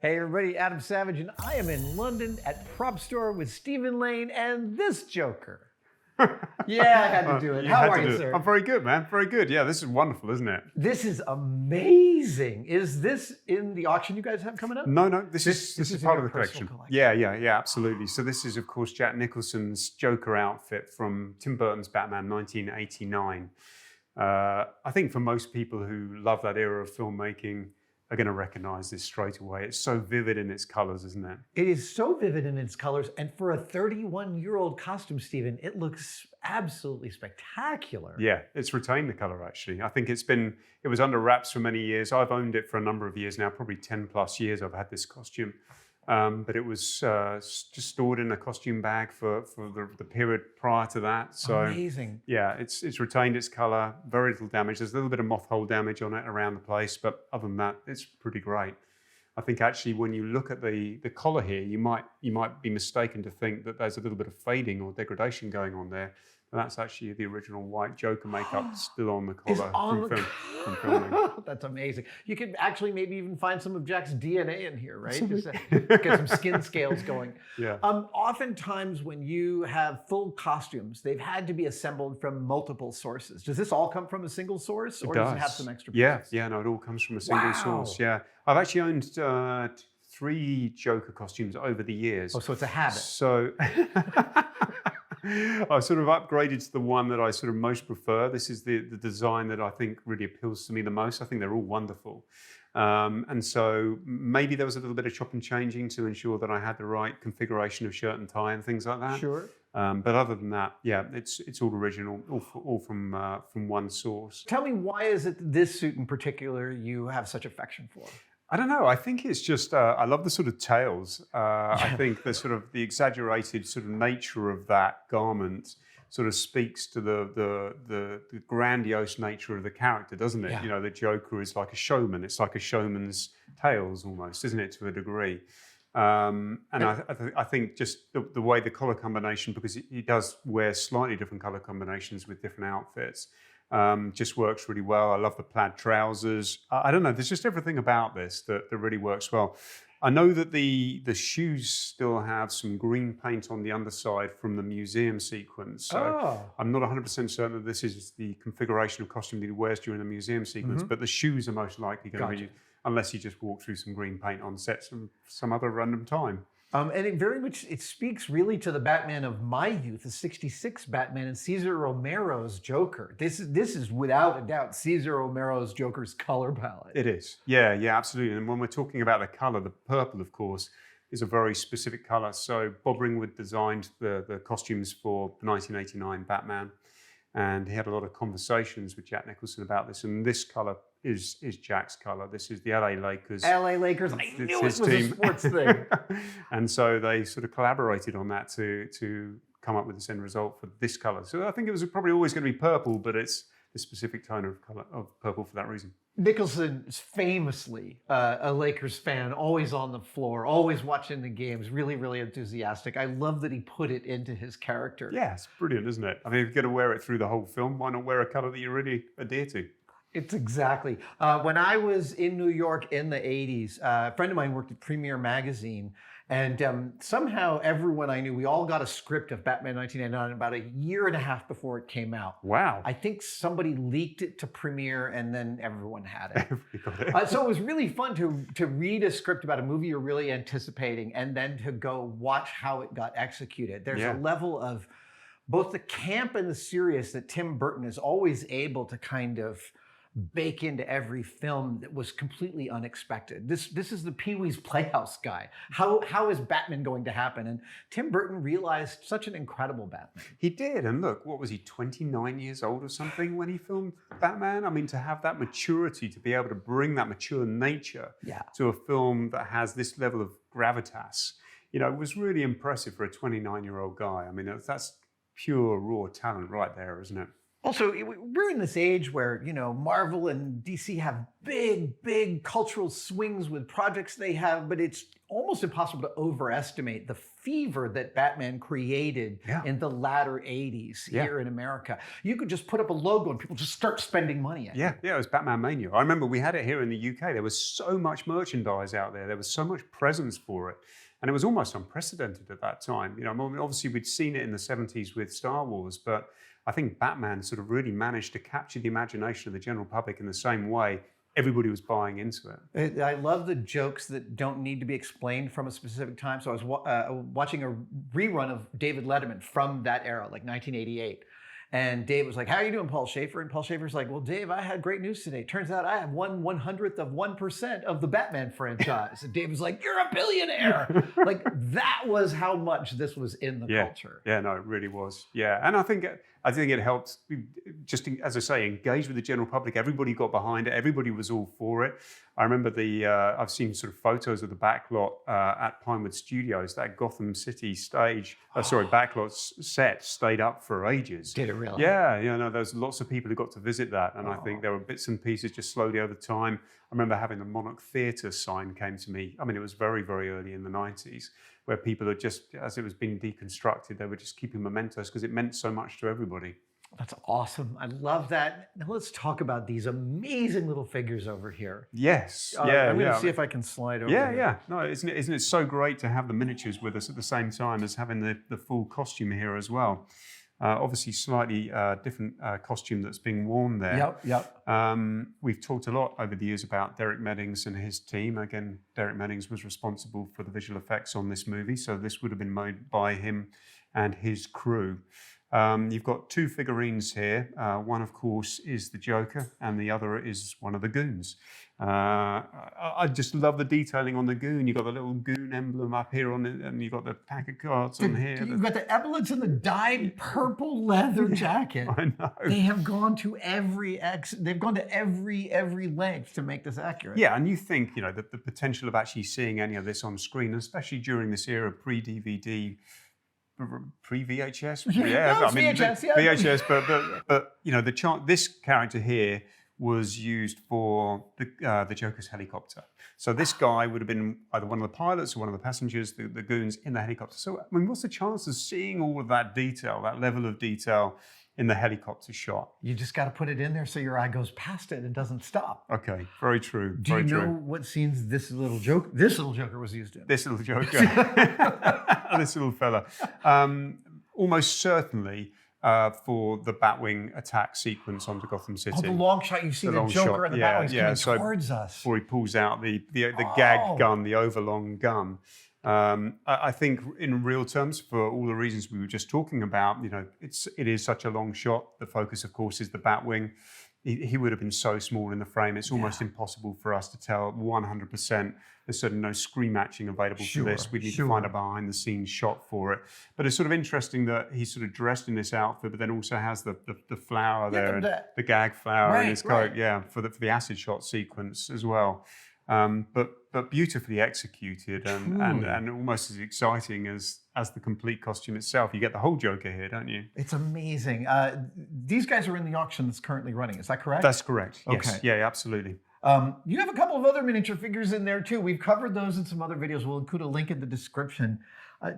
Hey everybody, Adam Savage, and I am in London at Propstore with Stephen Lane and this Joker. Yeah, I had to do it. How are you, sir? I'm very good, man. Very good. Yeah, this is wonderful, isn't it? This is amazing. Is this in the auction you guys have coming up? No, this is part of the collection. collection. Yeah, absolutely. So this is, of course, Jack Nicholson's Joker outfit from Tim Burton's Batman 1989. I think for most people who love that era of filmmaking are going to recognize this straight away. It's so vivid in its colors, isn't it? It is so vivid in its colors, and for a 31-year-old costume, Stephen, it looks absolutely spectacular. Yeah, it's retained the color, actually. I think it was under wraps for many years. I've owned it for a number of years now, probably 10 plus years I've had this costume. But it was just stored in a costume bag for the period prior to that. So amazing. Yeah, it's retained its color, very little damage. There's a little bit of moth hole damage on it around the place, but other than that, it's pretty great. I think actually when you look at the collar here, you might be mistaken to think that there's a little bit of fading or degradation going on there. And that's actually the original white Joker makeup still on the collar from filming. That's amazing. You could actually maybe even find some of Jack's DNA in here, right? Just get some skin scales going. Yeah. Oftentimes when you have full costumes, they've had to be assembled from multiple sources. Does this all come from a single source, or does it have some extra pieces? Yeah, no, it all comes from a single source. Yeah, I've actually owned 3 Joker costumes over the years. Oh, so it's a habit. So I've sort of upgraded to the one that I sort of most prefer. This is the design that I think really appeals to me the most. I think they're all wonderful. And so maybe there was a little bit of chop and changing to ensure that I had the right configuration of shirt and tie and things like that. Sure. But other than that, yeah, it's all original, all from one source. Tell me, why is it this suit in particular you have such affection for? I don't know. I think it's just I love the sort of tails. I think the sort of the exaggerated sort of nature of that garment sort of speaks to the grandiose nature of the character, doesn't it? Yeah. You know, the Joker is like a showman. It's like a showman's tails almost, isn't it, to a degree? And I think just the way the color combination, because he does wear slightly different color combinations with different outfits, just works really well. I love the plaid trousers. I don't know, there's just everything about this that really works well. I know that the shoes still have some green paint on the underside from the museum sequence. So I'm not 100% certain that this is the configuration of costume that he wears during the museum sequence, but the shoes are most likely going to be, unless he just walked through some green paint on set some other random time. And it speaks really to the Batman of my youth, the '66 Batman and Cesar Romero's Joker. This is without a doubt Cesar Romero's Joker's color palette. It is, yeah, absolutely. And when we're talking about the color, the purple, of course, is a very specific color. So Bob Ringwood designed the costumes for the 1989 Batman, and he had a lot of conversations with Jack Nicholson about this. And this color is Jack's color. This is the LA Lakers. LA Lakers. I knew it was a sports thing. And so they sort of collaborated on that to come up with this end result for this color. So I think it was probably always going to be purple, but it's the specific tone of color of purple for that reason. Nicholson is famously a Lakers fan, always on the floor, always watching the games, really, really enthusiastic. I love that he put it into his character. Yeah, it's brilliant, isn't it? I mean, if you're going to wear it through the whole film, why not wear a color that you really adhere to? It's exactly. When I was in New York in the 80s, a friend of mine worked at Premiere Magazine, and somehow everyone I knew, we all got a script of Batman 1989 about a year and a half before it came out. Wow. I think somebody leaked it to Premiere and then everyone had it. Everybody got it. So it was really fun to read a script about a movie you're really anticipating and then to go watch how it got executed. There's a level of both the camp and the serious that Tim Burton is always able to kind of bake into every film that was completely unexpected. This is the Pee-wee's Playhouse guy. How is Batman going to happen? And Tim Burton realized such an incredible Batman. He did, and look, what was he, 29 years old or something when he filmed Batman? I mean, to have that maturity, to be able to bring that mature nature to a film that has this level of gravitas, you know, it was really impressive for a 29-year-old guy. I mean, that's pure, raw talent right there, isn't it? Also, we're in this age where, Marvel and DC have big cultural swings with projects they have, but it's almost impossible to overestimate the fever that Batman created in the latter 80s here in America. You could just put up a logo and people just start spending money at it. Yeah, it was Batman Mania. I remember we had it here in the UK. There was so much merchandise out there. There was so much presence for it. And it was almost unprecedented at that time. Obviously we'd seen it in the 70s with Star Wars, but I think Batman sort of really managed to capture the imagination of the general public in the same way everybody was buying into it. I love the jokes that don't need to be explained from a specific time. So I was watching a rerun of David Letterman from that era, like 1988. And Dave was like, "How are you doing, Paul Schaefer?" And Paul Schaefer's like, "Well, Dave, I had great news today. Turns out I have 1/100th of 1% of the Batman franchise." And Dave was like, "You're a billionaire." Like, that was how much this was in the culture. Yeah, no, it really was. Yeah, and I think it helped just, as I say, engage with the general public. Everybody got behind it. Everybody was all for it. I remember I've seen sort of photos of the backlot at Pinewood Studios. That Gotham City backlot set stayed up for ages. Did it really? Yeah, there's lots of people who got to visit that. And I think there were bits and pieces just slowly over time. I remember having the Monarch Theatre sign came to me. I mean, it was very, very early in the 90s, where people are just, as it was being deconstructed, they were just keeping mementos because it meant so much to everybody. That's awesome. I love that. Now let's talk about these amazing little figures over here. Yes. I'm going to see if I can slide over. Yeah. No, isn't it so great to have the miniatures with us at the same time as having the full costume here as well? Obviously, slightly different costume that's being worn there. Yep. We've talked a lot over the years about Derek Meddings and his team. Again, Derek Meddings was responsible for the visual effects on this movie, so this would have been made by him and his crew. You've got two figurines here. One, of course, is the Joker, and the other is one of the goons. I just love the detailing on the goon. You've got the little goon emblem up here on it, and you've got the pack of cards on here. You've got the epaulets and the dyed purple leather jacket. I know. They have gone to every length to make this accurate. Yeah, and you think, the potential of actually seeing any of this on screen, especially during this era, pre-DVD, pre-VHS. VHS. But this character here was used for the Joker's helicopter. So this guy would have been either one of the pilots or one of the passengers, the goons in the helicopter. So I mean, what's the chance of seeing all of that detail, that level of detail in the helicopter shot? You just got to put it in there so your eye goes past it and doesn't stop. Okay, very true. Do you know what scenes this little Joker was used in? This little Joker, this little fella, almost certainly for the Batwing attack sequence onto Gotham City. Oh, the long shot. You see the Joker and the Batwing's coming towards us before he pulls out the gag gun, the overlong gun. I think in real terms, for all the reasons we were just talking about, it is such a long shot. The focus, of course, is the Batwing. He would have been so small in the frame. It's almost impossible for us to tell 100%. There's certainly no screen matching available for this. We need to find a behind-the-scenes shot for it. But it's sort of interesting that he's sort of dressed in this outfit, but then also has the flower there, and the gag flower in his coat, for the acid shot sequence as well. But beautifully executed and almost as exciting as the complete costume itself. You get the whole Joker here, don't you? It's amazing. These guys are in the auction that's currently running. Is that correct? That's correct. Okay. Yes. Yeah, absolutely. You have a couple of other miniature figures in there too. We've covered those in some other videos. We'll include a link in the description.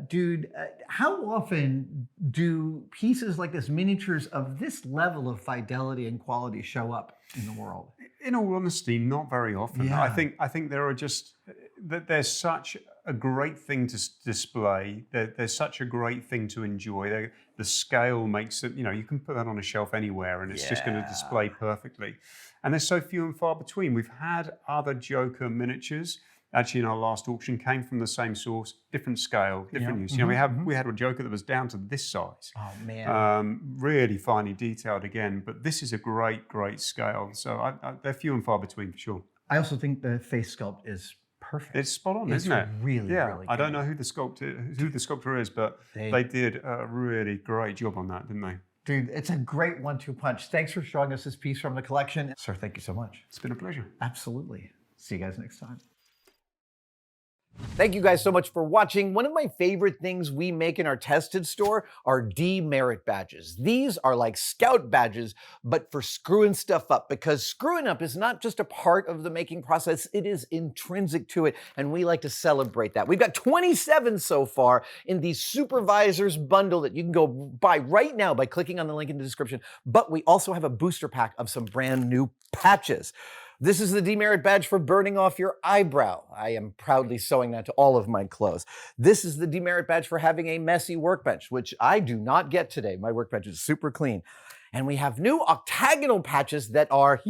Dude, how often do pieces like this, miniatures of this level of fidelity and quality, show up in the world? In all honesty, not very often. Yeah. I think there are just there's such a great thing to display. There's such a great thing to enjoy. The scale makes it. You can put that on a shelf anywhere, and it's just going to display perfectly. And there's so few and far between. We've had other Joker miniatures. Actually, in our last auction, came from the same source, different scale, different use. We had a Joker that was down to this size. Oh man! Really finely detailed again, but this is a great scale. So they're few and far between for sure. I also think the face sculpt is perfect. It's spot on, isn't it? Really, really good. I don't know who the sculptor is, but they did a really great job on that, didn't they? Dude, it's a great 1-2 punch. Thanks for showing us this piece from the collection. Sir, thank you so much. It's been a pleasure. Absolutely. See you guys next time. Thank you guys so much for watching. One of my favorite things we make in our tested store are demerit badges. These are like scout badges, but for screwing stuff up, because screwing up is not just a part of the making process, it is intrinsic to it, and we like to celebrate that. We've got 27 so far in the Supervisors bundle that you can go buy right now by clicking on the link in the description, but we also have a booster pack of some brand new patches. This is the demerit badge for burning off your eyebrow. I am proudly sewing that to all of my clothes. This is the demerit badge for having a messy workbench, which I do not get today. My workbench is super clean. And we have new octagonal patches that are,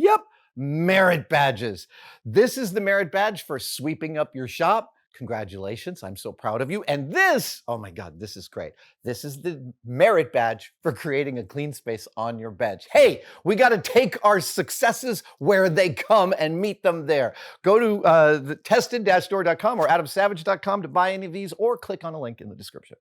merit badges. This is the merit badge for sweeping up your shop. Congratulations, I'm so proud of you. And this, oh my God, this is great. This is the merit badge for creating a clean space on your bench. Hey, we got to take our successes where they come and meet them there. Go to the tested-store.com or adamsavage.com to buy any of these, or click on a link in the description.